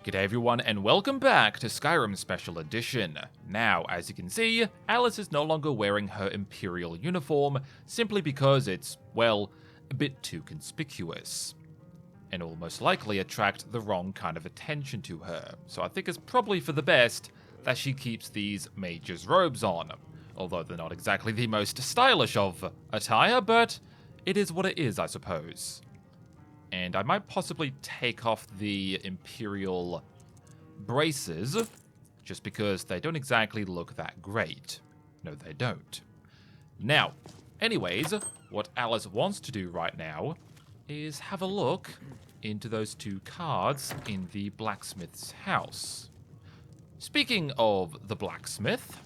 G'day everyone and welcome back to Skyrim Special Edition. Now, as you can see, Alyce is no longer wearing her Imperial uniform simply because it's, well, a bit too conspicuous. And will most likely attract the wrong kind of attention to her, so I think it's probably for the best that she keeps these mage's robes on. Although they're not exactly the most stylish of attire, but it is what it is, I suppose. And I might possibly take off the Imperial braces, just because they don't exactly look that great. No, they don't. Now, anyways, what Alyce wants to do right now is have a look into those two cards in the blacksmith's house. Speaking of the blacksmith,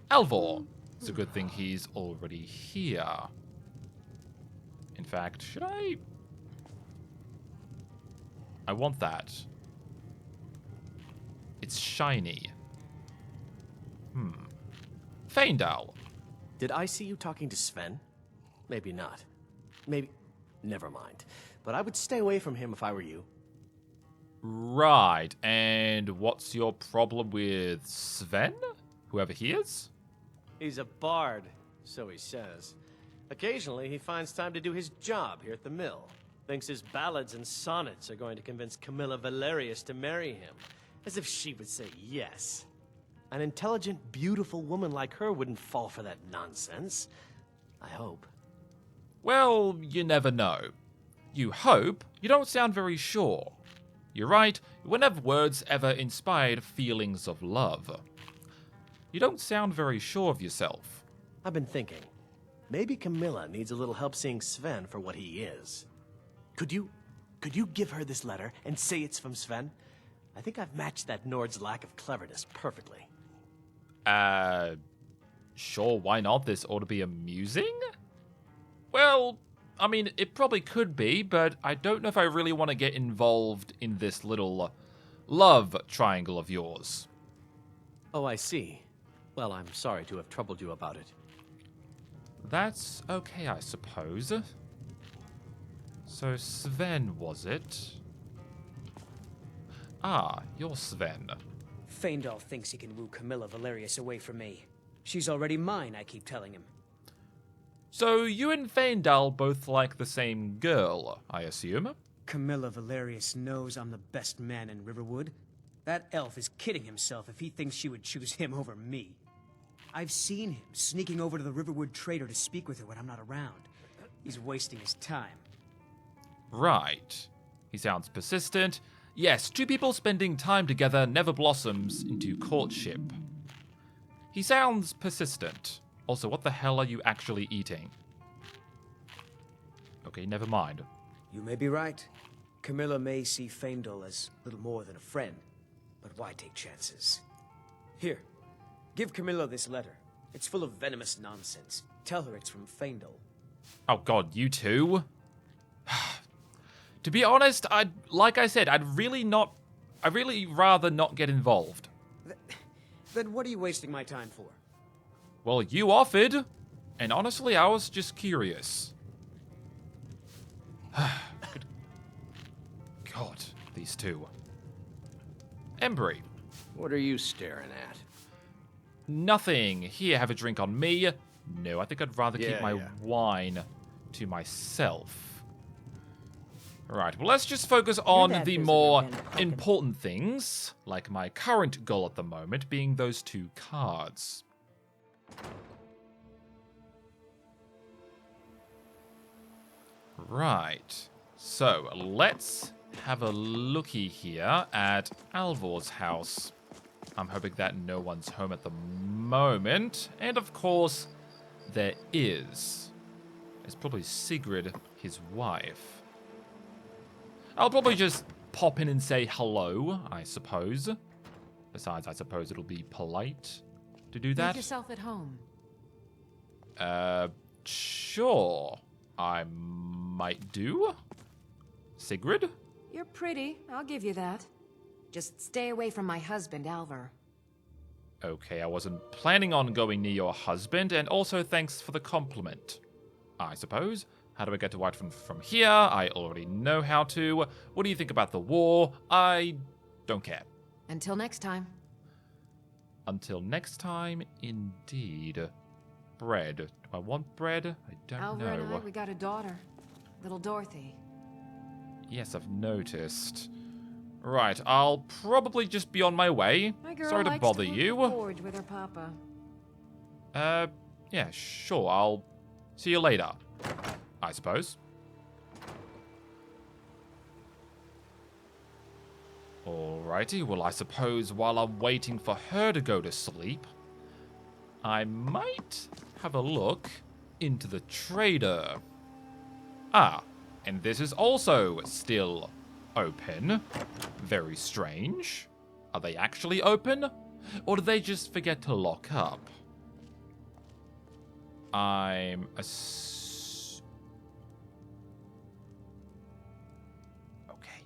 Alvor. It's a good thing he's already here. In fact, should I want that. It's shiny. Feindal. Did I see you talking to Sven? Maybe not. Maybe... Never mind. But I would stay away from him if I were you. Right, and what's your problem with Sven? Whoever he is? He's a bard, so he says. Occasionally, he finds time to do his job here at the mill. Thinks his ballads and sonnets are going to convince Camilla Valerius to marry him. As if she would say yes. An intelligent, beautiful woman like her wouldn't fall for that nonsense. I hope. Well, you never know. You hope? You don't sound very sure. You're right, when have words ever inspired feelings of love? You don't sound very sure of yourself. I've been thinking. Maybe Camilla needs a little help seeing Sven for what he is. Could you give her this letter and say it's from Sven? I think I've matched that Nord's lack of cleverness perfectly. Sure, why not? This ought to be amusing? Well, I mean, it probably could be, but I don't know if I really want to get involved in this little love triangle of yours. Oh, I see. Well, I'm sorry to have troubled you about it. That's okay, I suppose. So Sven, was it? Ah, you're Sven. Feindal thinks he can woo Camilla Valerius away from me. She's already mine, I keep telling him. So you and Feindal both like the same girl, I assume? Camilla Valerius knows I'm the best man in Riverwood. That elf is kidding himself if he thinks she would choose him over me. I've seen him sneaking over to the Riverwood trader to speak with her when I'm not around. He's wasting his time. Right. He sounds persistent. Yes, two people spending time together never blossoms into courtship. He sounds persistent. Also, what the hell are you actually eating? Okay, never mind. You may be right. Camilla may see Feindal as little more than a friend, but why take chances? Here, give Camilla this letter. It's full of venomous nonsense. Tell her it's from Feindal. Oh god, you two? To be honest, I'd really rather not get involved. Then what are you wasting my time for? Well, you offered, and honestly, I was just curious. Good God, these two. Embry. What are you staring at? Nothing. Here, have a drink on me. No, I think I'd rather keep my wine to myself. Right, well, let's just focus on the more important things, like my current goal at the moment being those two cards. Right, so let's have a looky here at Alvor's house. I'm hoping that no one's home at the moment, and of course, there is. It's probably Sigrid, his wife. I'll probably just pop in and say hello, I suppose. Besides, I suppose it'll be polite to do that. Make yourself at home. Sure. I might do. Sigrid? You're pretty, I'll give you that. Just stay away from my husband, Alvar. Okay, I wasn't planning on going near your husband, and also thanks for the compliment, I suppose. How do I get to Whiterun from here? I already know how to. What do you think about the war? I Don't care. Until next time. Until next time, indeed. Bread. Do I want bread? I don't Alva know. and I, we got a daughter. Little Dorothy. Yes, I've noticed. Right, I'll probably just be on my way. My girl Sorry to likes bother work you. the forge with her papa. Yeah, sure. I'll see you later, I suppose. Alrighty, well, I suppose while I'm waiting for her to go to sleep, I might have a look into the trader. Ah, and this is also still open. Very strange. Are they actually open? Or did they just forget to lock up? I'm okay.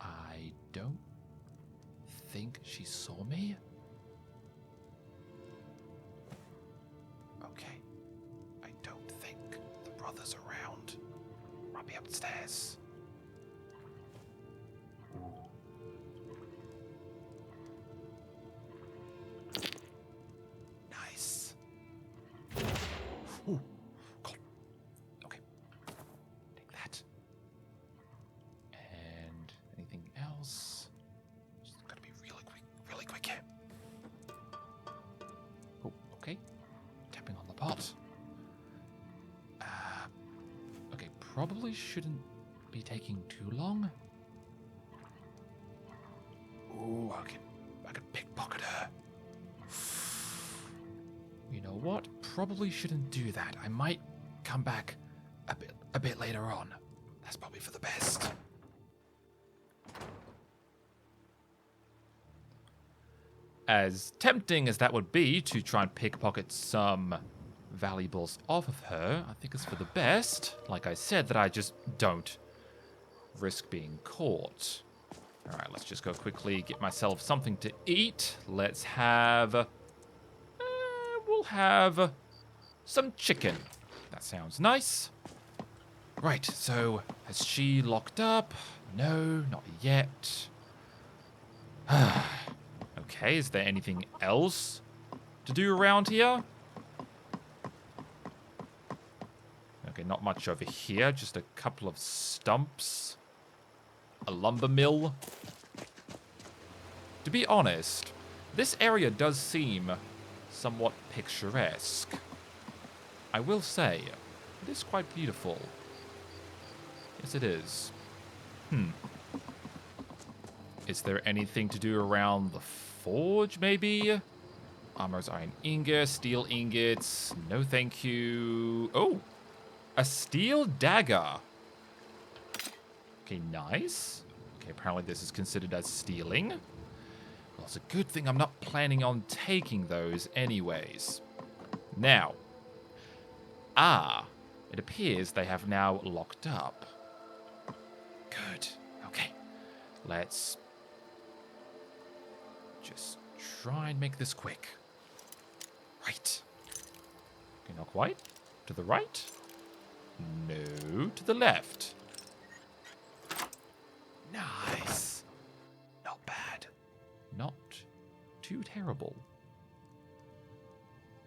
I don't think she saw me. Okay. I don't think the brother's around. I'll be upstairs. Nice. Ooh, God. Okay. Take that. And anything else? Just gotta be really quick here. Oh, okay. Tapping on the pot. Okay, probably shouldn't be taking too long. Ooh, I can pickpocket her. You know what? Probably shouldn't do that. I might come back a bit later on. That's probably for the best. As tempting as that would be to try and pickpocket some valuables off of her, I think it's for the best, like I said, that I just don't risk being caught. Alright, let's just go quickly get myself something to eat. Let's have... we'll have some chicken. That sounds nice. Right, so has she locked up? No, not yet. Okay, is there anything else to do around here? Okay, not much over here, just a couple of stumps. A lumber mill. To be honest, this area does seem somewhat picturesque. I will say, it is quite beautiful. Yes, it is. Is there anything to do around the forge, maybe? Armor's iron ingot, steel ingots. No thank you. Oh, a steel dagger. Okay, nice. Okay, apparently this is considered as stealing. Well, it's a good thing I'm not planning on taking those anyways. Now. It appears they have now locked up. Good. Okay. Let's just try and make this quick. Right. Okay, not quite. To the right. No, to the left. Nice. Not bad. Not too terrible.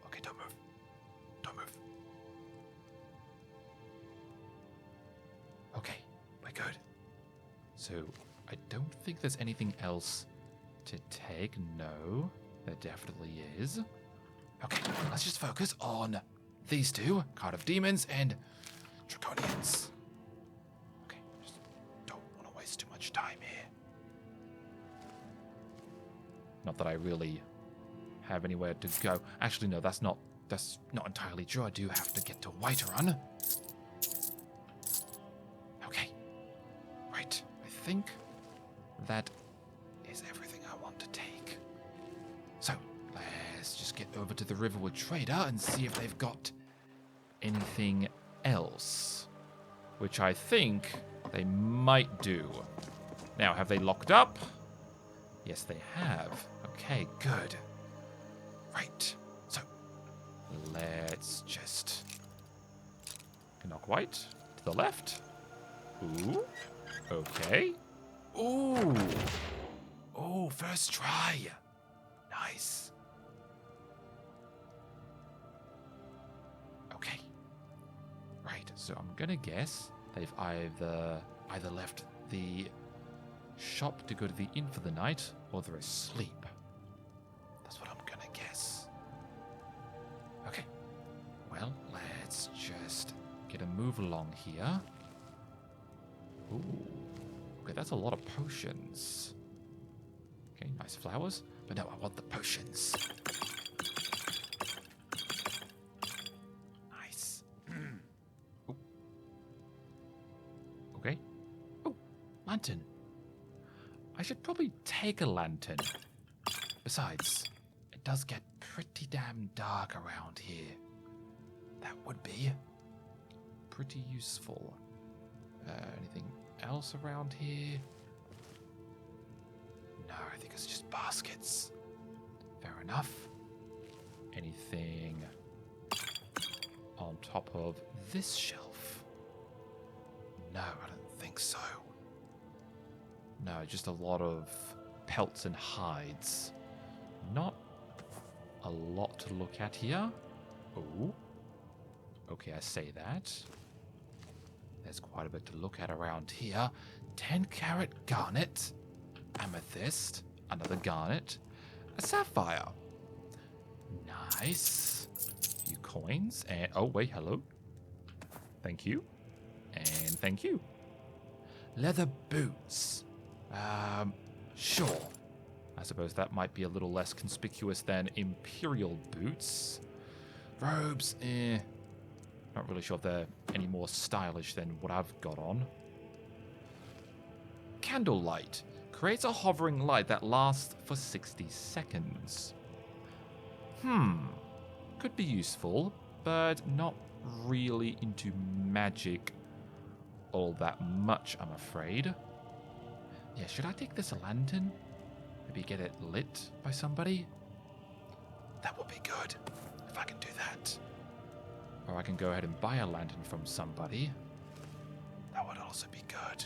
Okay, don't move. Don't move. Okay, we're good. So, I don't think there's anything else to take. No, there definitely is. Okay, let's just focus on these two. Card of Demons and Draconians. Okay, just don't want to waste too much time here. Not that I really have anywhere to go. Actually, no, that's not entirely true. I do have to get to WHITERUN. Okay. Right. I think that is everything I want to take. So, let's just get over to the Riverwood Trader and see if they've got anything else. Which I think they might do. Now, have they locked up? Yes, they have. Okay, good. Right. So, let's just... Not quite. To the left. Ooh. Okay. Ooh. Oh, first try. Nice. Okay. Right, so I'm gonna guess they've either left the shop to go to the inn for the night, or they're asleep. That's what I'm gonna guess. Okay. Well, let's just get a move along here. Ooh. Okay, that's a lot of potions. Okay, nice flowers. But no, I want the potions. Nice. Ooh. Okay. Oh, lantern. I should probably take a lantern. Besides, it does get pretty damn dark around here. That would be pretty useful. Anything else around here? No, I think it's just baskets. Fair enough. Anything on top of this shelf? No, I don't think so. No, just a lot of pelts and hides. Not a lot to look at here. Oh. Okay, I say that. There's quite a bit to look at around here. 10-carat garnet. Amethyst. Another garnet. A sapphire. Nice. A few coins. And oh, wait, hello. Thank you. And thank you. Leather boots. Sure. I suppose that might be a little less conspicuous than imperial boots. Robes, Not really sure if they're any more stylish than what I've got on. Candlelight. Creates a hovering light that lasts for 60 seconds. Could be useful, but not really into magic all that much, I'm afraid. Yeah, should I take this lantern? Maybe get it lit by somebody? That would be good, if I can do that. Or I can go ahead and buy a lantern from somebody. That would also be good.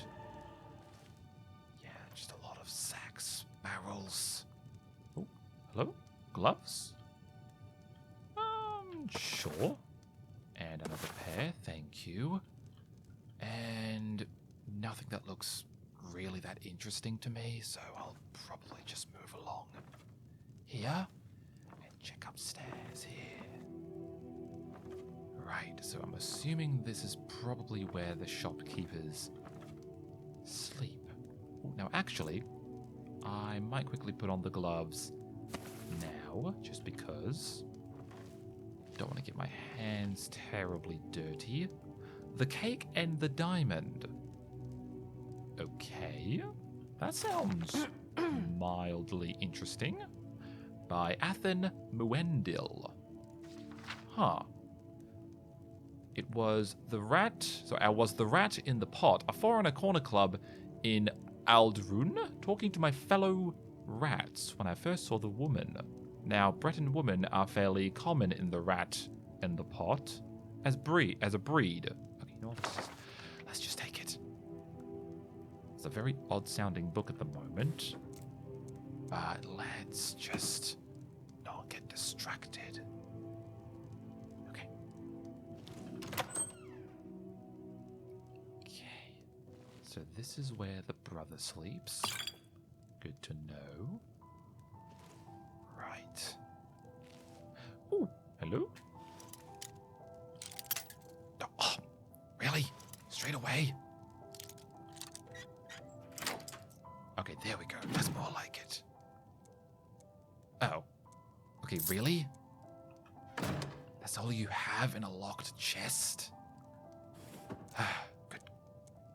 Yeah, just a lot of sacks, barrels. Oh, hello? Gloves? Sure. And another pair, thank you. And nothing that looks really that interesting to me, so I'll probably just move along here and check upstairs here. Right, so I'm assuming this is probably where the shopkeepers sleep. Ooh, now, actually, I might quickly put on the gloves now, just because. Don't want to get my hands terribly dirty. The cake and the diamond. Okay, that sounds mildly interesting. By Athen Muendil. Huh. It was the rat. So I was the rat in the pot, a foreigner corner club in Aldrun, talking to my fellow rats when I first saw the woman. Now, Breton women are fairly common in the rat and the pot as a breed. Okay, you know what? Let's just take it. It's a very odd-sounding book at the moment, but let's just not get distracted. Okay. Okay. So this is where the brother sleeps. Good to know. Right. Ooh, hello? Oh, really? Straight away? Okay, there we go. That's more like it. Oh. Okay, really? That's all you have in a locked chest? Good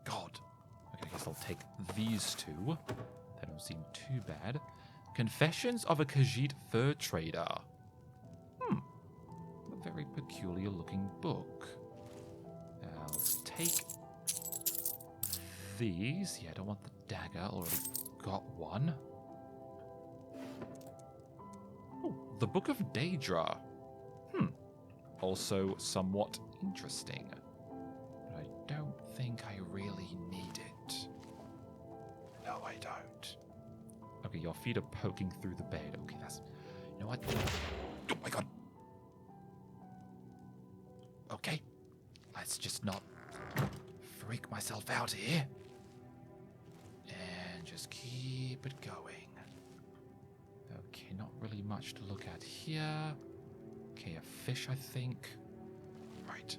God. Okay, I guess I'll take these two. They don't seem too bad. Confessions of a Khajiit fur trader. A very peculiar looking book. I'll take these. Yeah, I don't want the dagger. Already got one. Oh, the Book of Daedra. Also somewhat interesting. But I don't think I really need it. No, I don't. Okay, your feet are poking through the bed. Okay, that's... You know what? Oh my god. Okay. Let's just not freak myself out here. And just keep it going. Okay, not really much to look at here. Okay, a fish, I think. Right.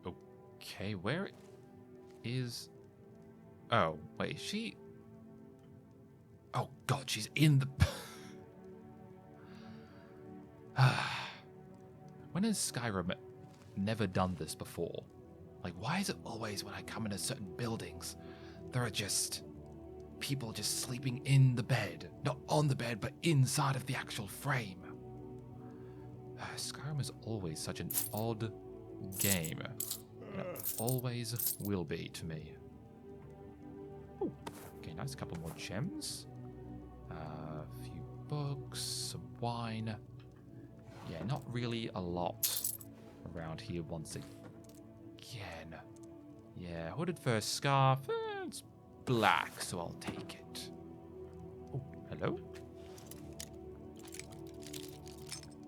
Okay, where is... Oh, wait, is she... Oh, God, she's in the... When has Skyrim never done this before? Like, why is it always when I come into certain buildings, there are just people just sleeping in the bed? Not on the bed, but inside of the actual frame. Skyrim is always such an odd game. And it always will be to me. Ooh, okay, nice. Couple more gems. A few books, some wine. Yeah, not really a lot around here once again. Yeah, hooded fur scarf. It's black, so I'll take it. Oh, hello?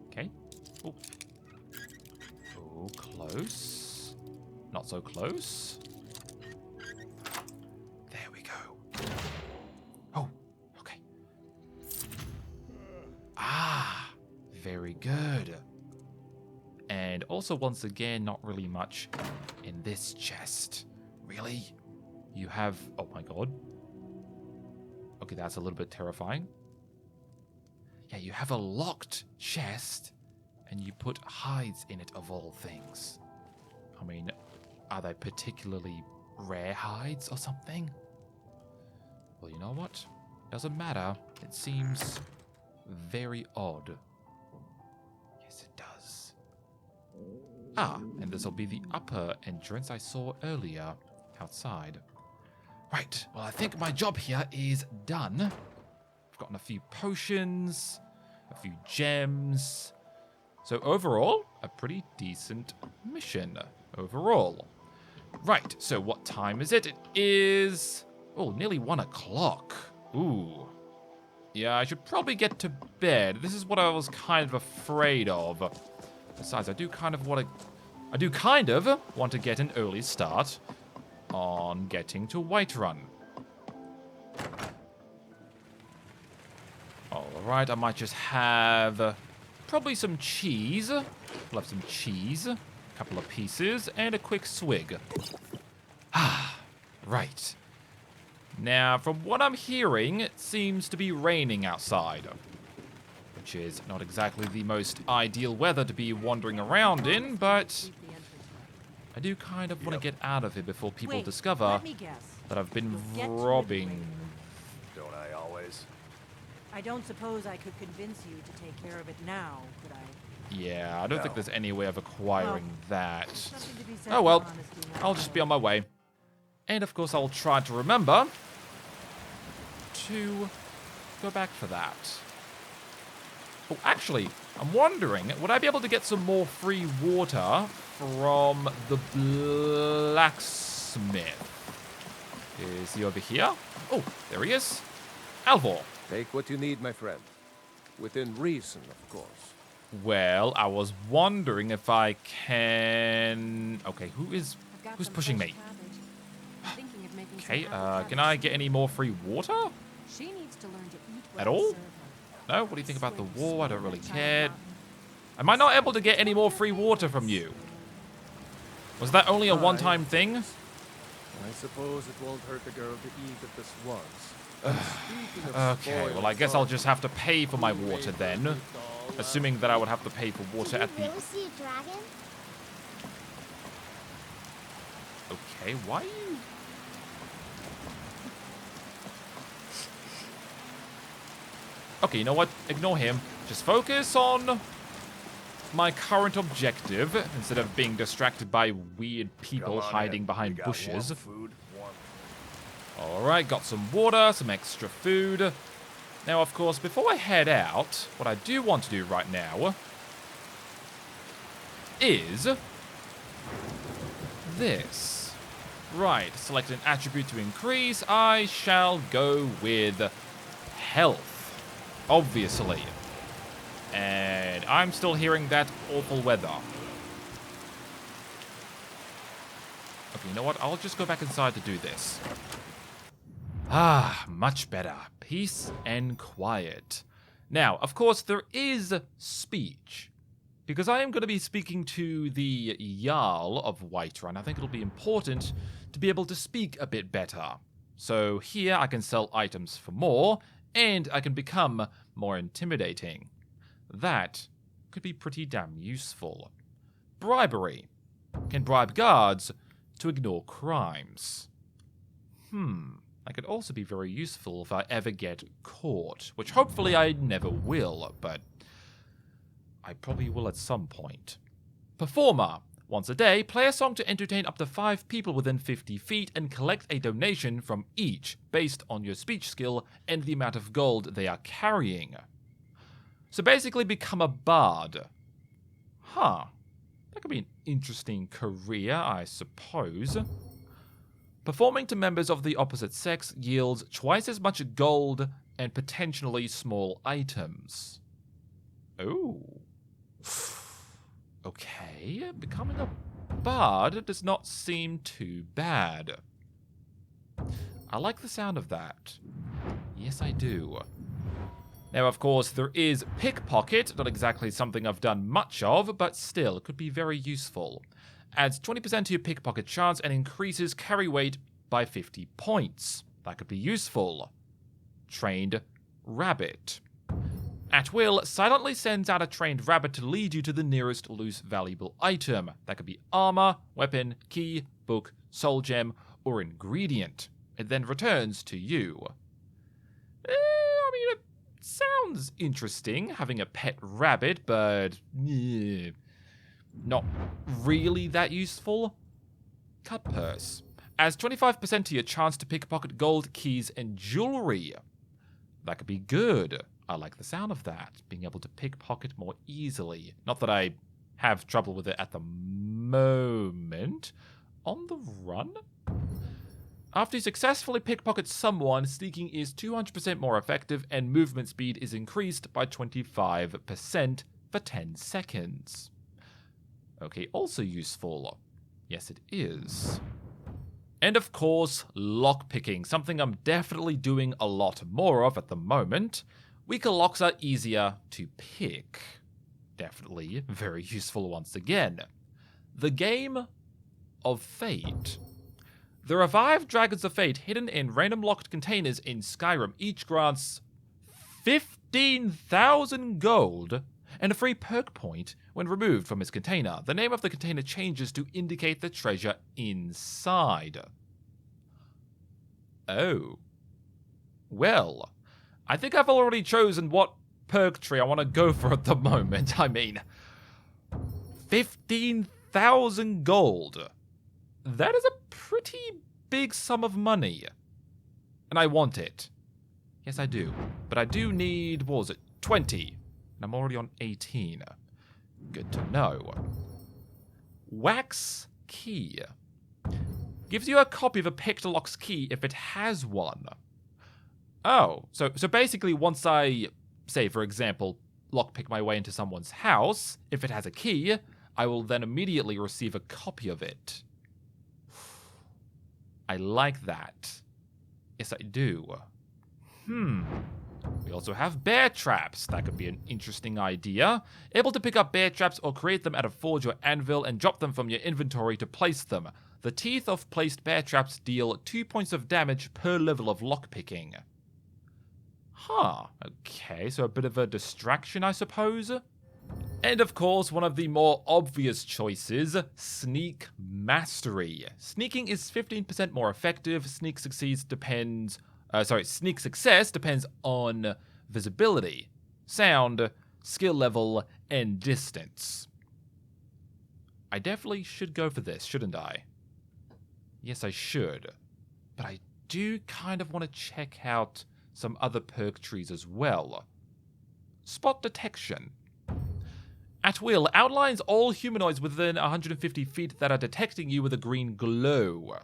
Okay. Oh. Oh, close. Not so close. There we go. Oh, okay. Ah, very good. And also, once again, not really much in this chest. Really? You have... Oh my god. Okay, that's a little bit terrifying. Yeah, you have a locked chest, and you put hides in it, of all things. I mean, are they particularly rare hides or something? Well, you know what? Doesn't matter. It seems very odd. Yes, it does. Ah, and this will be the upper entrance I saw earlier outside. Right, well, I think my job here is done. I've gotten a few potions, a few gems. So overall, a pretty decent mission overall. Right, so what time is it? It is... Oh, nearly 1 o'clock. Ooh. Yeah, I should probably get to bed. This is what I was kind of afraid of. Besides, I do kind of want to get an early start on getting to Whiterun. Alright, I might just have probably some cheese. We'll have some cheese, a couple of pieces, and a quick swig. Ah, right. Now, from what I'm hearing, it seems to be raining outside, which is not exactly the most ideal weather to be wandering around in, but I do kind of want to get out of here before people discover that I've been robbing. Don't I always? I don't suppose I could convince you to take care of it now, could I? Yeah, I don't think there's any way of acquiring that. Something to be said Oh well, for honesty now. I'll just be on my way. And of course I'll try to remember to go back for that. Oh, actually, I'm wondering, would I be able to get some more free water from the blacksmith? Is he over here? Oh, there he is. Alvor. Take what you need, my friend. Within reason, of course. Well, I was wondering if I can... Okay, who's pushing me? Okay, can I get any more free water? She needs to learn to eat At all? No? What do you think about the war? I don't really care. Am I not able to get any more free water from you? Was that only a one-time thing? I suppose it won't hurt the girl to eat at this once. Okay, well I guess I'll just have to pay for my water then. Assuming that I would have to pay for water at the... Did you really see a dragon? Okay, why are you... Okay, you know what? Ignore him. Just focus on my current objective instead of being distracted by weird people hiding behind bushes. Alright, got some water, some extra food. Now, of course, before I head out, what I do want to do right now is this. Right, select an attribute to increase. I shall go with health, obviously. And I'm still hearing that awful weather. Okay, you know what? I'll just go back inside to do this. Ah, much better. Peace and quiet. Now, of course, there is speech. Because I am going to be speaking to the Jarl of Whiterun, I think it'll be important to be able to speak a bit better. So here I can sell items for more, and I can become more intimidating. That could be pretty damn useful. Bribery. Can bribe guards to ignore crimes. That could also be very useful if I ever get caught, which hopefully I never will, but I probably will at some point. Performer. Once a day, play a song to entertain up to 5 people within 50 feet and collect a donation from each based on your speech skill and the amount of gold they are carrying. So basically become a bard. That could be an interesting career, I suppose. Performing to members of the opposite sex yields twice as much gold and potentially small items. Oh. Okay, becoming a bard does not seem too bad. I like the sound of that. Yes, I do. Now, of course, there is pickpocket, not exactly something I've done much of, but still, it could be very useful. Adds 20% to your pickpocket chance and increases carry weight by 50 points. That could be useful. Trained rabbit. At will, silently sends out a trained rabbit to lead you to the nearest loose valuable item. That could be armor, weapon, key, book, soul gem, or ingredient. It then returns to you. I mean, it sounds interesting, having a pet rabbit, but not really that useful. Cut purse. Adds 25% to your chance to pickpocket gold, keys, and jewelry. That could be good. I like the sound of that, being able to pickpocket more easily. Not that I have trouble with it at the moment. On the run? After you successfully pickpocket someone, sneaking is 200% more effective and movement speed is increased by 25% for 10 seconds. Okay, also useful. Yes, it is. And of course, lockpicking, something I'm definitely doing a lot more of at the moment. Weaker locks are easier to pick. Definitely very useful once again. The Game of Fate. The revived Dragons of Fate hidden in random locked containers in Skyrim each grants 15,000 gold and a free perk point when removed from its container. The name of the container changes to indicate the treasure inside. Oh. Well, I think I've already chosen what perk tree I want to go for at the moment. I mean, 15,000 gold. That is a pretty big sum of money. And I want it. Yes, I do. But I do need, what was it, 20. And I'm already on 18. Good to know. Wax key. Gives you a copy of a picked lock's key if it has one. Oh, so basically once I, say for example, lockpick my way into someone's house, if it has a key, I will then immediately receive a copy of it. I like that. Yes, I do. We also have bear traps. That could be an interesting idea. Able to pick up bear traps or create them at a forge or anvil and drop them from your inventory to place them. The teeth of placed bear traps deal 2 points of damage per level of lockpicking. Okay, so a bit of a distraction, I suppose. And of course, one of the more obvious choices, Sneak Mastery. Sneaking is 15% more effective. Sneak success depends on visibility, sound, skill level, and distance. I definitely should go for this, shouldn't I? Yes, I should. But I do kind of want to check out some other perk trees as well. Spot detection. At will, outlines all humanoids within 150 feet that are detecting you with a green glow.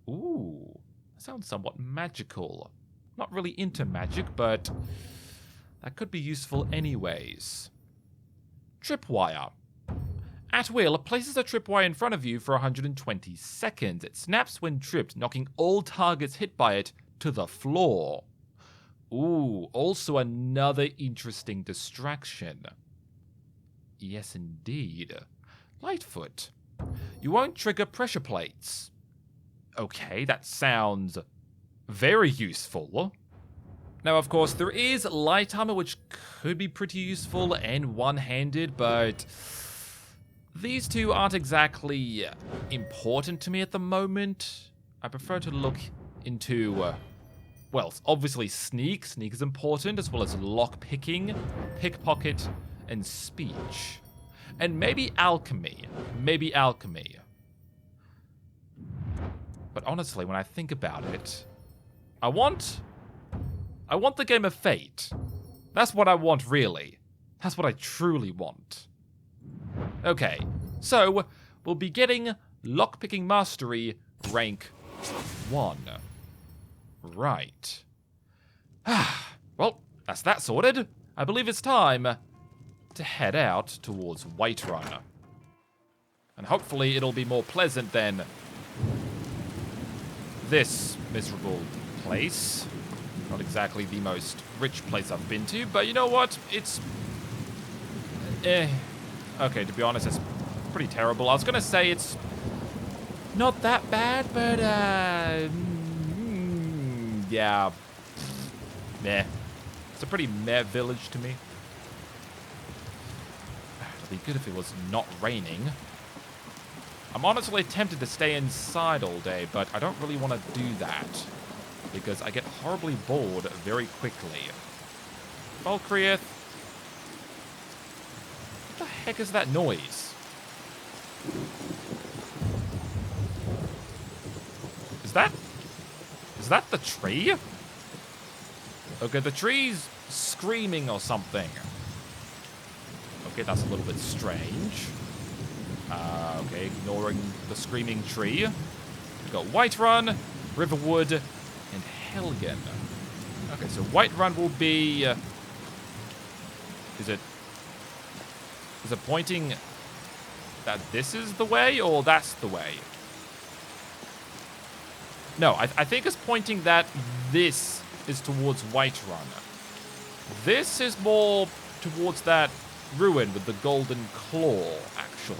Ooh, that sounds somewhat magical. Not really into magic, but that could be useful anyways. Tripwire. At will, places a tripwire in front of you for 120 seconds. It snaps when tripped, knocking all targets hit by it to the floor. Ooh, also another interesting distraction. Yes, indeed. Lightfoot. You won't trigger pressure plates. Okay, that sounds very useful. Now, of course, there is light armor, which could be pretty useful and one-handed, but these two aren't exactly important to me at the moment. I prefer to look into, well, obviously sneak. Sneak is important, as well as lock-picking, pickpocket, and speech. And maybe alchemy. Maybe alchemy. But honestly, when I think about it, I want the game of Fate. That's what I want, really. That's what I truly want. Okay, so we'll be getting lockpicking mastery rank 1. Right. Well, that's that sorted. I believe it's time to head out towards Whiterun. And hopefully it'll be more pleasant than this miserable place. Not exactly the most rich place I've been to, but you know what? It's... Okay, to be honest, it's pretty terrible. I was gonna say it's not that bad, but, yeah. Meh. It's a pretty meh village to me. It'd be good if it was not raining. I'm honestly tempted to stay inside all day, but I don't really want to do that, because I get horribly bored very quickly. Valkyrieth. What the heck is that noise? Is that the tree? Okay, the tree's screaming or something. Okay, that's a little bit strange. Okay, ignoring the screaming tree. We've got Whiterun, Riverwood, and Helgen. Okay, so Whiterun will be... Is it pointing that this is the way, or that's the way? No, I think it's pointing that this is towards Whiterun. This is more towards that ruin with the golden claw, actually.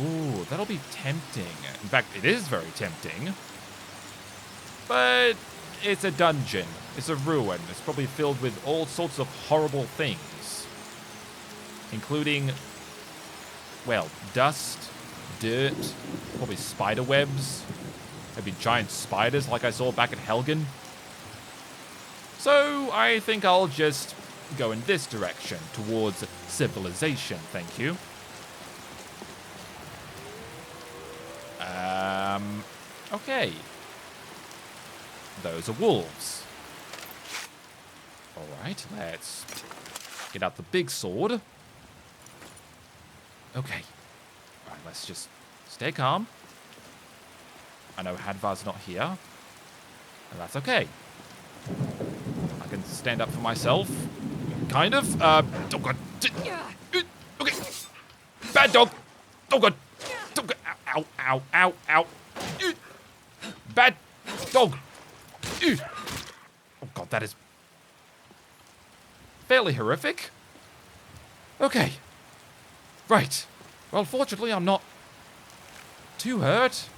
Ooh, that'll be tempting. In fact, it is very tempting. But it's a dungeon. It's a ruin. It's probably filled with all sorts of horrible things. Including, well, dust, dirt, probably spider webs, maybe giant spiders like I saw back at Helgen. So I think I'll just go in this direction, towards civilization, thank you. Okay. Those are wolves. Alright, let's get out the big sword. Okay. Alright, let's just stay calm. I know Hadvar's not here. And that's okay. I can stand up for myself. Kind of. Oh god. Okay. Bad dog. Oh god. Ow, ow, ow, ow. Bad dog. Oh god, that is fairly horrific. Okay. Right. Well, fortunately, I'm not too hurt.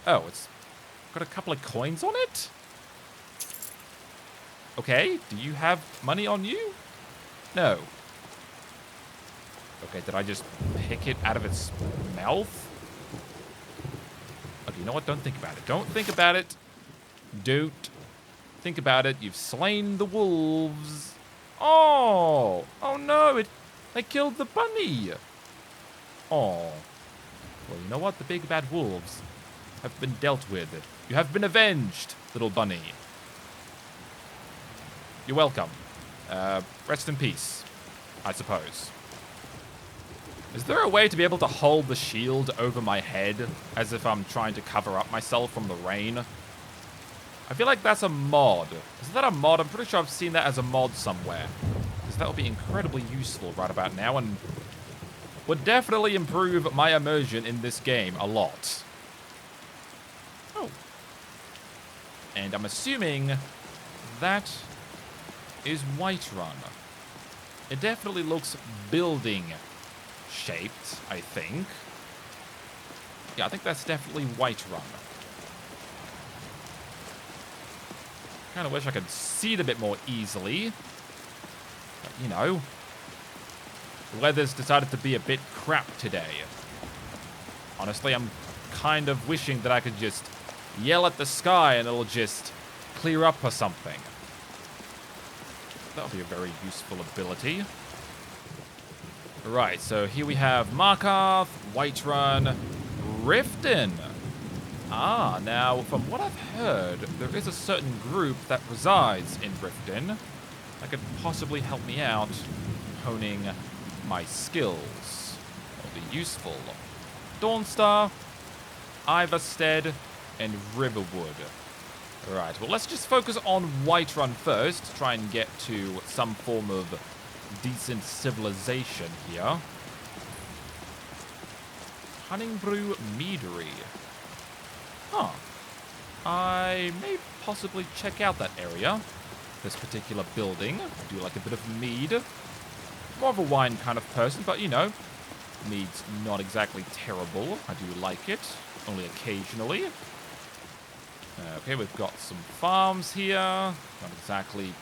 Oh, it's got a couple of coins on it? Okay, do you have money on you? No. Okay, did I just pick it out of its mouth? Okay, you know what? Don't think about it. Don't think about it. Don't think about it. You've slain the wolves. Oh! Oh no! They killed the bunny! Oh. Well, you know what? The big bad wolves have been dealt with. You have been avenged, little bunny. You're welcome. Rest in peace, I suppose. Is there a way to be able to hold the shield over my head as if I'm trying to cover up myself from the rain? I feel like that's a mod. Is that a mod? I'm pretty sure I've seen that as a mod somewhere. Because that would be incredibly useful right about now and would definitely improve my immersion in this game a lot. Oh. And I'm assuming that is Whiterun. It definitely looks building shaped, I think. Yeah, I think that's definitely Whiterun. Kind of wish I could see it a bit more easily. But, you know, the weather's decided to be a bit crap today. Honestly, I'm kind of wishing that I could just yell at the sky and it'll just clear up or something. That'll be a very useful ability. Right, so here we have Markarth, Whiterun, Riften. Ah, now, from what I've heard, there is a certain group that resides in Riften that could possibly help me out honing my skills. That'll be useful. Dawnstar, Ivarstead, and Riverwood. Right, well, let's just focus on Whiterun first to try and get to some form of decent civilization here. Honningbrew Meadery. Huh. I may possibly check out that area. This particular building. I do like a bit of mead. More of a wine kind of person, but you know, mead's not exactly terrible. I do like it, only occasionally. Okay, we've got some farms here. Not exactly...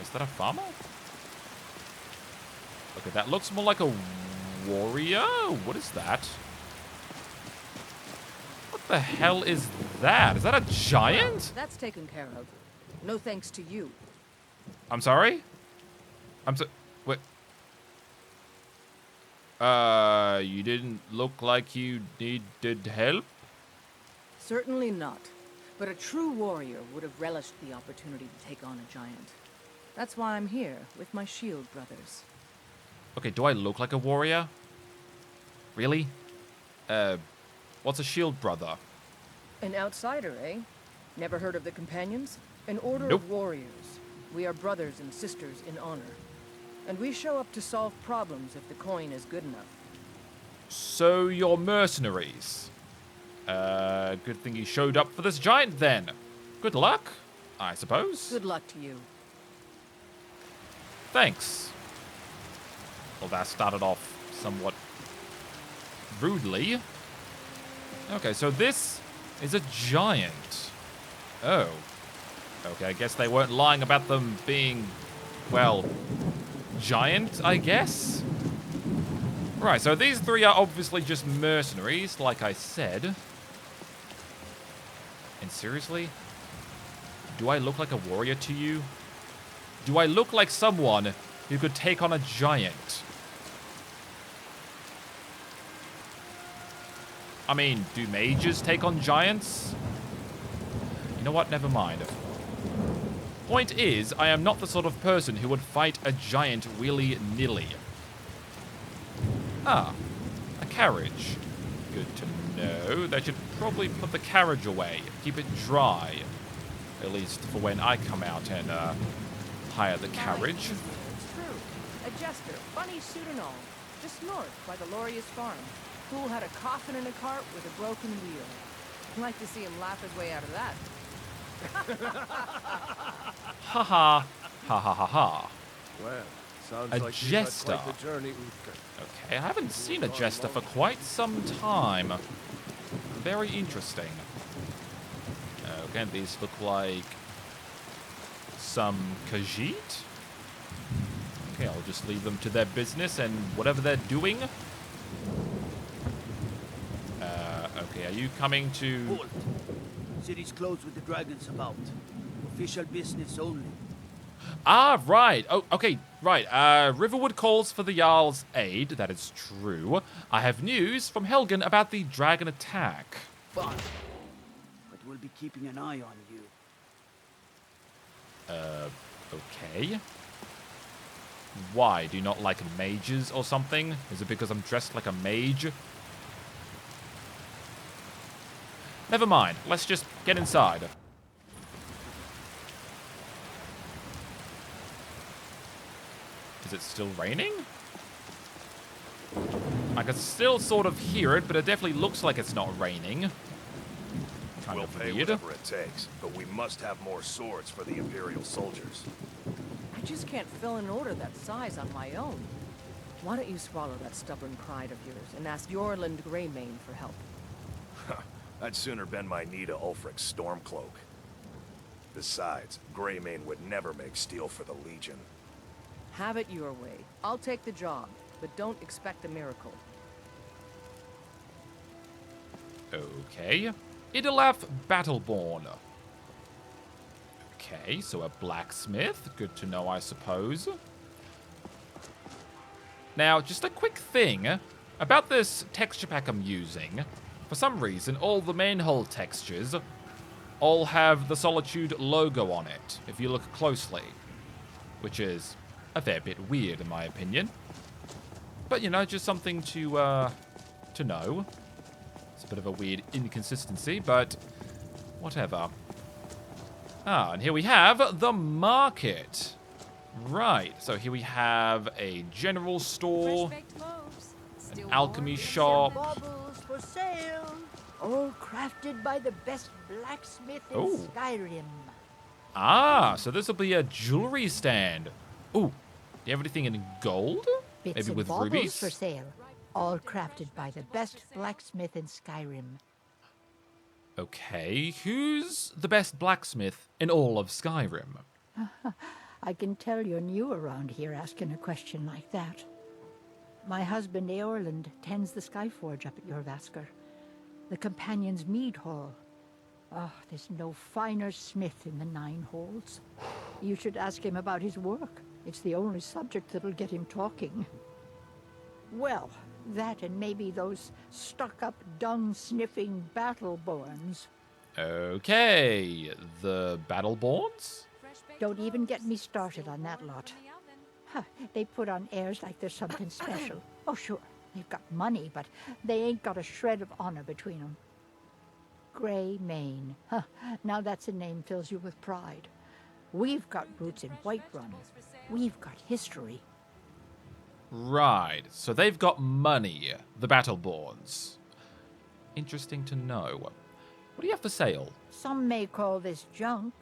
Is that a farmer? Okay, that looks more like a warrior. What is that? What the hell is that? Is that a giant? Well, that's taken care of. No thanks to you. I'm sorry? Wait. You didn't look like you needed help? Certainly not. But a true warrior would have relished the opportunity to take on a giant. That's why I'm here, with my shield brothers. Okay, do I look like a warrior? Really? What's a shield brother? An outsider, eh? Never heard of the Companions? An order Nope. of warriors. We are brothers and sisters in honor. And we show up to solve problems if the coin is good enough. So you're mercenaries. Good thing you showed up for this giant then. Good luck, I suppose. Good luck to you. Thanks. Well, that started off somewhat rudely. Okay, so this is a giant. Oh. Okay, I guess they weren't lying about them being, well, giant, I guess? Right, so these three are obviously just mercenaries, like I said. And seriously? Do I look like a warrior to you? Do I look like someone who could take on a giant? I mean, do mages take on giants? You know what? Never mind. Point is, I am not the sort of person who would fight a giant willy-nilly. Ah, a carriage. Good to know. They should probably put the carriage away. Keep it dry. At least for when I come out and hire the carriage. It's true. A jester, funny suit and all. Just north by the Lorius farm. Fool had a coffin in a cart with a broken wheel. I'd like to see him laugh his way out of that. Ha ha. Ha ha ha ha. Well, sounds A like you've had jester. quite the journey, Uther. Okay, I haven't seen a jester for quite some time. Very interesting. Okay, these look like some Khajiit. Okay, I'll just leave them to their business and whatever they're doing. Okay, are you coming to... Halt! City's closed with the dragons about. Official business only. Ah, right. Oh, okay, right. Riverwood calls for the Jarl's aid. That is true. I have news from Helgen about the dragon attack. Fine. But we'll be keeping an eye on you. Okay. Why? Do you not like mages or something? Is it because I'm dressed like a mage? Never mind. Let's just get inside. Is it still raining? I can still sort of hear it, but it definitely looks like it's not raining. Kind of pay weird. whatever it takes, but we must have more swords for the Imperial soldiers. I just can't fill an order that size on my own. Why don't you swallow that stubborn pride of yours and ask Yorland Greymane for help? I'd sooner bend my knee to Ulfric's Stormcloak. Besides, Greymane would never make steel for the Legion. Have it your way. I'll take the job, but don't expect a miracle. Okay. Idolaf Battleborn. Okay, so a blacksmith. Good to know, I suppose. Now, just a quick thing about this texture pack I'm using. For some reason, all the manhole textures all have the Solitude logo on it, if you look closely. Which is a fair bit weird, in my opinion. But, you know, just something to know. It's a bit of a weird inconsistency, but whatever. Ah, and here we have the market. Right, so here we have a general store, an alchemy shop. Baubles for sale. All crafted by the best blacksmith in Skyrim. Ah, so this will be a jewelry stand. Ooh, do you have anything in gold? Bits Maybe and with baubles rubies? for sale. All crafted by the best blacksmith in Skyrim. Okay, who's the best blacksmith in all of Skyrim? I can tell you're new around here asking a question like that. My husband Eorland tends the Skyforge up at Jorvaskr, the Companion's Mead Hall. Oh, there's no finer smith in the Nine Halls. You should ask him about his work. It's the only subject that'll get him talking. Well, that and maybe those stuck-up, dung-sniffing Battleborns. Okay, the Battleborns? Don't even get me started on that lot. Huh, they put on airs like there's something special. Oh, sure, they've got money, but they ain't got a shred of honor between them. Greymane. Huh, now that's a name fills you with pride. We've got roots in Whiterun. We've got history. Right, so they've got money, the Battleborns. Interesting to know. What do you have for sale? Some may call this junk.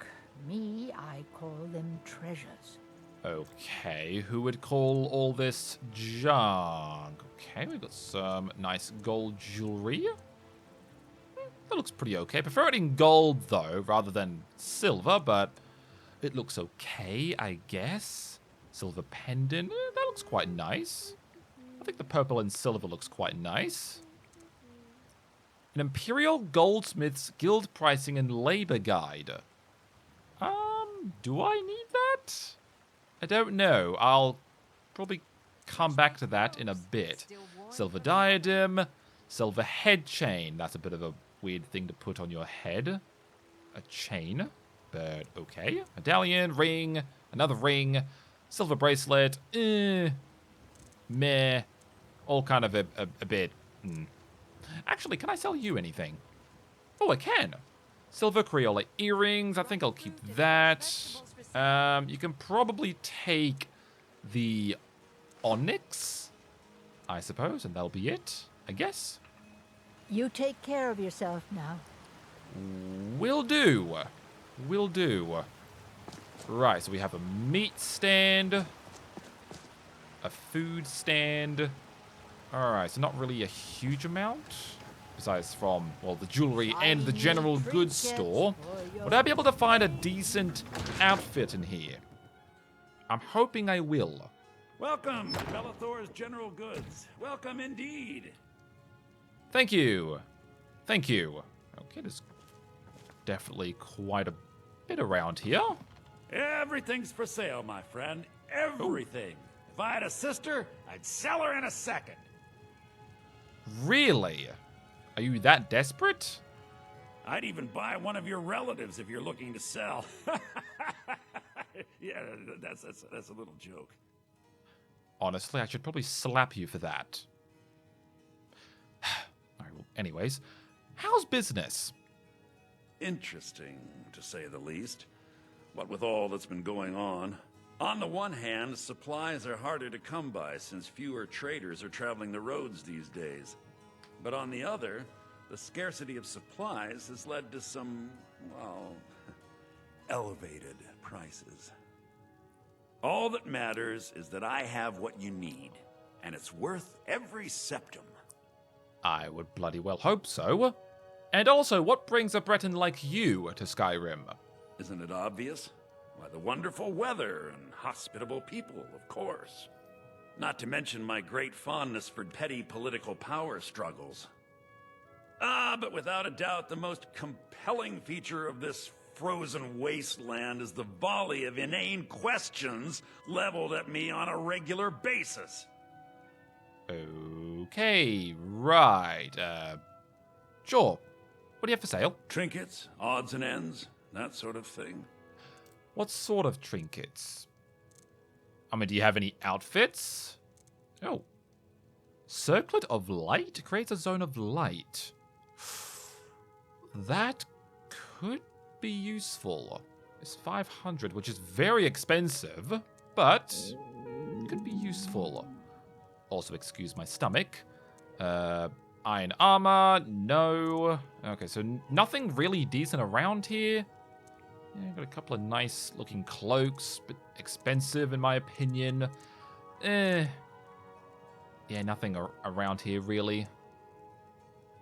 Me, I call them treasures. Okay, who would call all this junk? Okay, we've got some nice gold jewelry. That looks pretty okay. Prefer it in gold, though, rather than silver, but it looks okay, I guess. Silver pendant, that looks quite nice. I think the purple and silver looks quite nice. An Imperial Goldsmith's Guild Pricing and Labor Guide. Do I need that? I don't know. I'll probably come back to that in a bit. Silver diadem, silver head chain. That's a bit of a weird thing to put on your head. A chain, but okay. Medallion, ring, another ring, silver bracelet. Meh. All kind of a bit. Actually, can I sell you anything? Oh, I can. Silver Crayola earrings. I think I'll keep that. You can probably take the onyx, I suppose, and that'll be it, I guess. You take care of yourself now. Will do. Will do. Right, so we have a meat stand, a food stand. Alright, so not really a huge amount. Besides from, well, the jewelry and the general goods store. Would I be able to find a decent outfit in here? I'm hoping I will. Welcome, Bellathor's General Goods. Welcome indeed. Thank you. Thank you. Okay, there's definitely quite a bit around here. Everything's for sale, my friend. Everything. If I had a sister, I'd sell her in a second. Really? Are you that desperate? I'd even buy one of your relatives if you're looking to sell. Yeah, that's a little joke. Honestly, I should probably slap you for that. Alright, well, anyways. How's business? Interesting, to say the least. What with all that's been going on. On the one hand, supplies are harder to come by since fewer traders are traveling the roads these days. But on the other, the scarcity of supplies has led to some, well, elevated prices. All that matters is that I have what you need, and it's worth every septum. I would bloody well hope so. And also, what brings a Breton like you to Skyrim? Isn't it obvious? Why, the wonderful weather and hospitable people, of course. Not to mention my great fondness for petty political power struggles. But without a doubt, the most compelling feature of this frozen wasteland is the volley of inane questions leveled at me on a regular basis. Okay, right. Sure. What do you have for sale? Trinkets, odds and ends, that sort of thing. What sort of trinkets? I mean, do you have any outfits? Oh. Circlet of light creates a zone of light. That could be useful. It's 500, which is very expensive, but could be useful. Also, excuse my stomach. Iron armor, no. Okay, so nothing really decent around here. Yeah, got a couple of nice looking cloaks, but expensive in my opinion. Yeah, nothing around here really.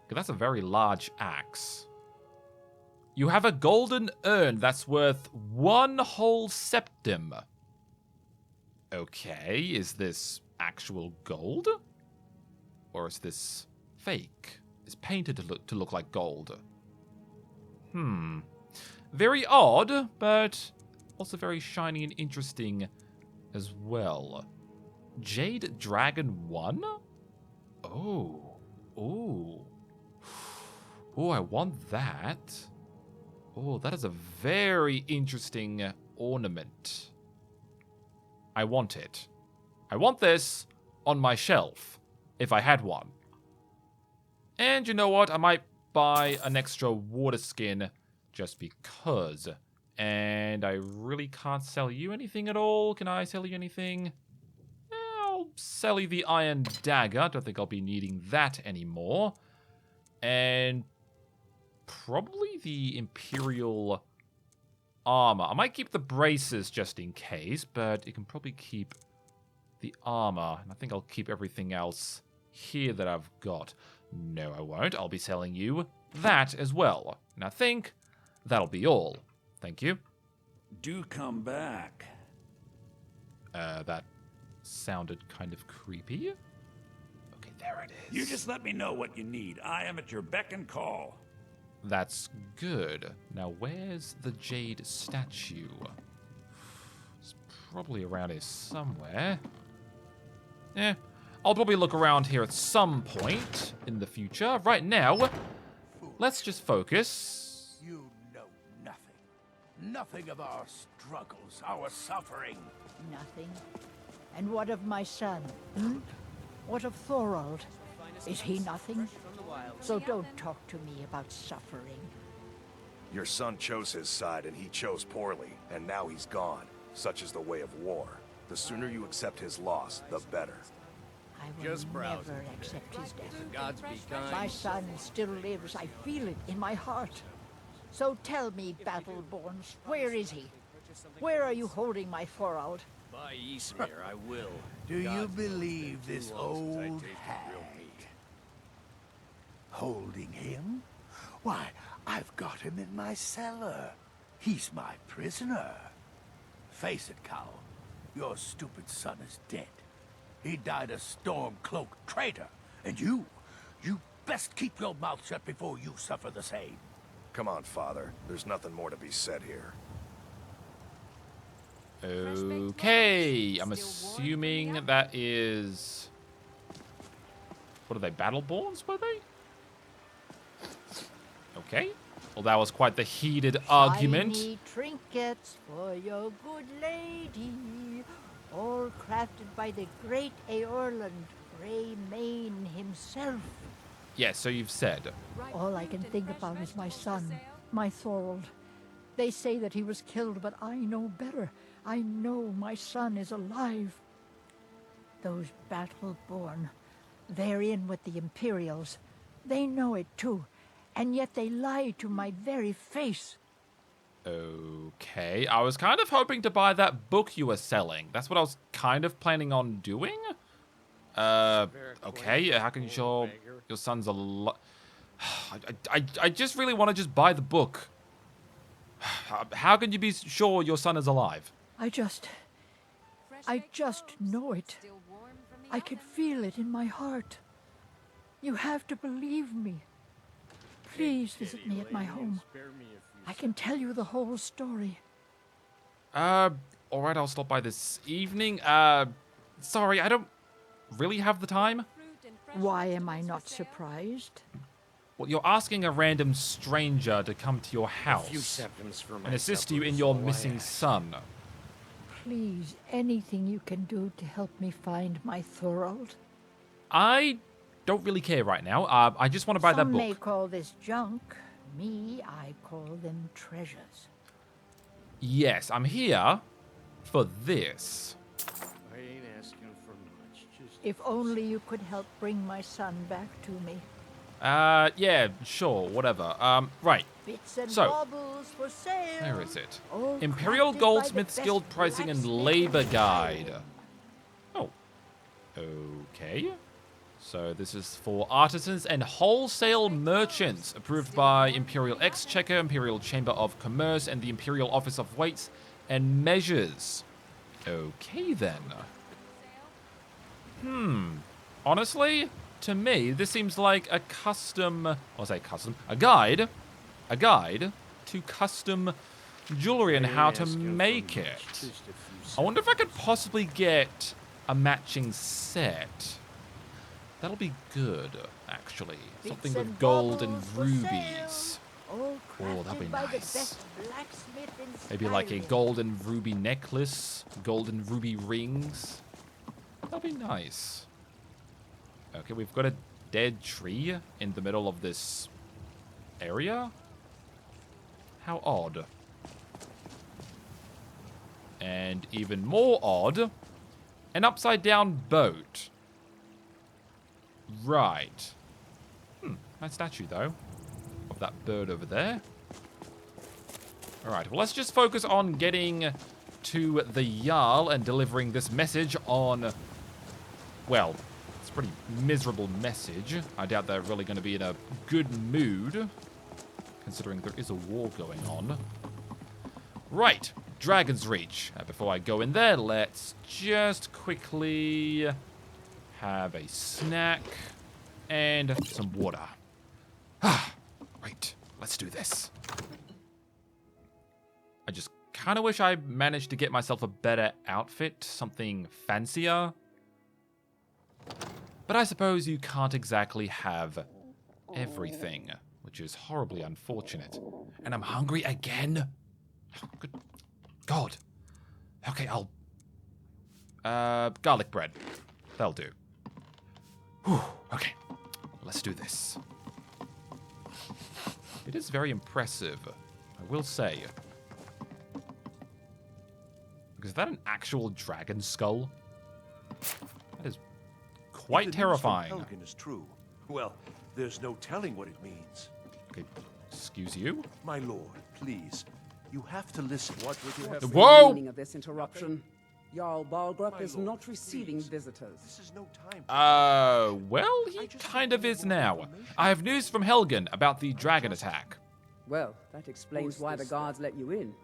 That's a very large axe. You have a golden urn that's worth 1 whole septum. Okay, is this actual gold? Or is this fake? It's painted to look like gold. Very odd, but also very shiny and interesting as well. Jade Dragon 1? Oh, I want that. Oh, that is a very interesting ornament. I want it. I want this on my shelf, if I had one. And you know what? I might buy an extra water skin just because. And I really can't sell you anything at all. Can I sell you anything? I'll sell you the iron dagger. I don't think I'll be needing that anymore. And probably the Imperial armor. I might keep the braces just in case, but you can probably keep the armor. And I think I'll keep everything else here that I've got. No, I won't. I'll be selling you that as well. And I think that'll be all. Thank you. Do come back. That sounded kind of creepy. Okay, there it is. You just let me know what you need. I am at your beck and call. That's good. Now, where's the jade statue? It's probably around here somewhere. I'll probably look around here at some point in the future. Right now, let's just focus. You know nothing. Nothing of our struggles, our suffering. Nothing. And what of my son? What of Thorold? Is he nothing? So don't talk to me about suffering. Your son chose his side and he chose poorly, and now he's gone. Such is the way of war. The sooner you accept his loss, the better. I will never accept his death. Gods be kind. My son still lives. I feel it in my heart. So tell me, Battleborns, where is he? Where are you holding my Thorold? By Eastmere, I will. Do you believe this old hag? Holding him? Why, I've got him in my cellar. He's my prisoner. Face it, Cal. Your stupid son is dead. He died a storm-cloaked traitor. And you best keep your mouth shut before you suffer the same. Come on, Father. There's nothing more to be said here. Okay, I'm assuming that is... What are they, Battleborns, were they? Okay. Well, that was quite the heated argument. Shiny trinkets for your good lady. all crafted by the great Eorland, Greymane himself. Yes, so you've said. All I can think about is my son, my Thorold. They say that he was killed, but I know better. I know my son is alive. Those battle-born, they're in with the Imperials. They know it too, and yet they lie to my very face. Okay, I was kind of hoping to buy that book you were selling. That's what I was kind of planning on doing. Okay, how can you show your son's alive? I just really want to just buy the book. How can you be sure your son is alive? I just know it. I can feel it in my heart. You have to believe me. Please visit me at my home. I can tell you the whole story. Alright, I'll stop by this evening. Sorry, I don't really have the time. Why am I not surprised? Well, you're asking a random stranger to come to your house and assist you in your missing son. Please, anything you can do to help me find my Thorold? I don't really care right now. I just want to buy that book. Some may call this junk. Me, I call them treasures. Yes, I'm here for this. I ain't asking for much. Just If only you could help bring my son back to me. Yeah, sure, whatever. Right. Bits and So, baubles for sale. where is it? All Imperial crafted by Goldsmith's the Guild best Pricing and blacksmith Labor in Guide. Oh. Okay. So this is for artisans and wholesale merchants, approved by Imperial Exchequer, Imperial Chamber of Commerce, and the Imperial Office of Weights and Measures. Okay, then. Honestly, to me, this seems like a guide to custom jewelry and how to make it. I wonder if I could possibly get a matching set. That'll be good, actually. Something with gold and rubies. Oh, that'll be nice. Maybe like a gold and ruby necklace, gold and ruby rings. That'll be nice. Okay, we've got a dead tree in the middle of this area. How odd. And even more odd, an upside down boat. Right. Nice statue, though, of that bird over there. Alright, well, let's just focus on getting to the Jarl and delivering this message on... Well, it's a pretty miserable message. I doubt they're really going to be in a good mood, considering there is a war going on. Right, Dragon's Reach. Before I go in there, let's just quickly... have a snack and some water. Right, let's do this. I just kind of wish I managed to get myself a better outfit, something fancier. But I suppose you can't exactly have everything, which is horribly unfortunate. And I'm hungry again? Oh, good God. Okay, I'll... garlic bread. That'll do. Whew, okay, let's do this. It is very impressive, I will say. Is that an actual dragon skull? That is quite terrifying. If the news from Helgen is true, well, there's no telling what it means. Okay, excuse you? My lord, please, you have to listen. What would you have? Whoa! The meaning of this interruption? Jarl Balgrup is not receiving visitors. This is no time. Well, he kind of is now. I have news from Helgen about the dragon attack. Well, that explains why the guards let you in.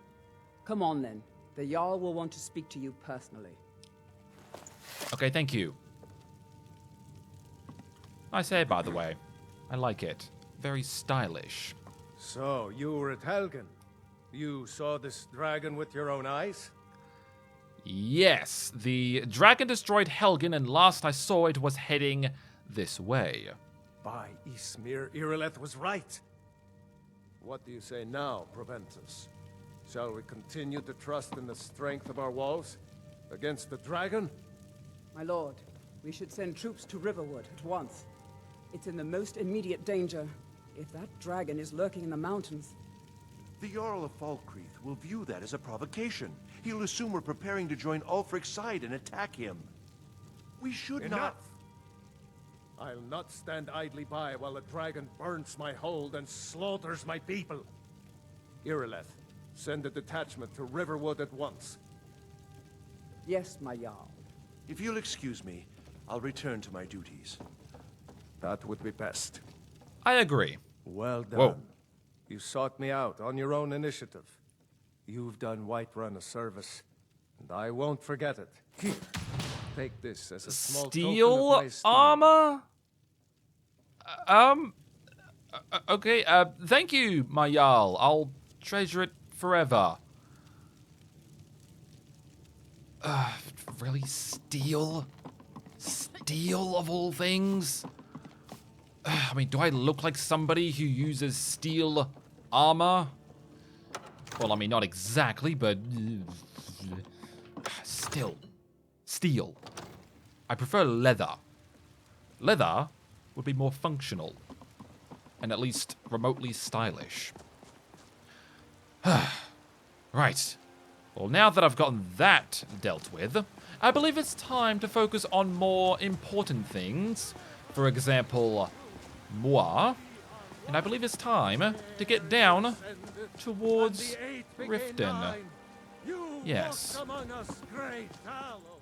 Come on then. The Jarl will want to speak to you personally. Okay, thank you. Nice hair, by the way. I like it. Very stylish. So, you were at Helgen. You saw this dragon with your own eyes? Yes, the dragon destroyed Helgen, and last I saw it was heading this way. By Ysmir, Irileth was right. What do you say now, Proventus? Shall we continue to trust in the strength of our walls? Against the dragon? My lord, we should send troops to Riverwood at once. It's in the most immediate danger. If that dragon is lurking in the mountains... The Jarl of Falkreath will view that as a provocation. He'll assume we're preparing to join Ulfric's side and attack him. We should Enough! I'll not stand idly by while the dragon burns my hold and slaughters my people. Irileth, send a detachment to Riverwood at once. Yes, my Jarl. If you'll excuse me, I'll return to my duties. That would be best. I agree. Well done. Whoa. You sought me out on your own initiative. You've done Whiterun a service, and I won't forget it. Here, take this as a small token of Steel my esteem. armor? Okay, thank you, my Jarl. I'll treasure it forever. Really, steel? Steel of all things? I mean, do I look like somebody who uses steel armor? Well, I mean, not exactly, but... still. Steel. I prefer leather. Leather would be more functional. And at least remotely stylish. Right. Well, now that I've gotten that dealt with, I believe it's time to focus on more important things. For example, moi. And I believe it's time to get down towards Riften. Yes. Among us, great Aloe.